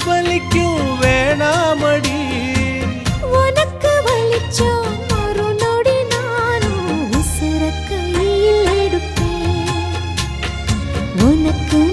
வலிக்கும் வேணாமடி. உனக்கு வலிச்சோ ஒரு நொடி நானும் உசுர கையில் எடுப்பேன். உனக்கு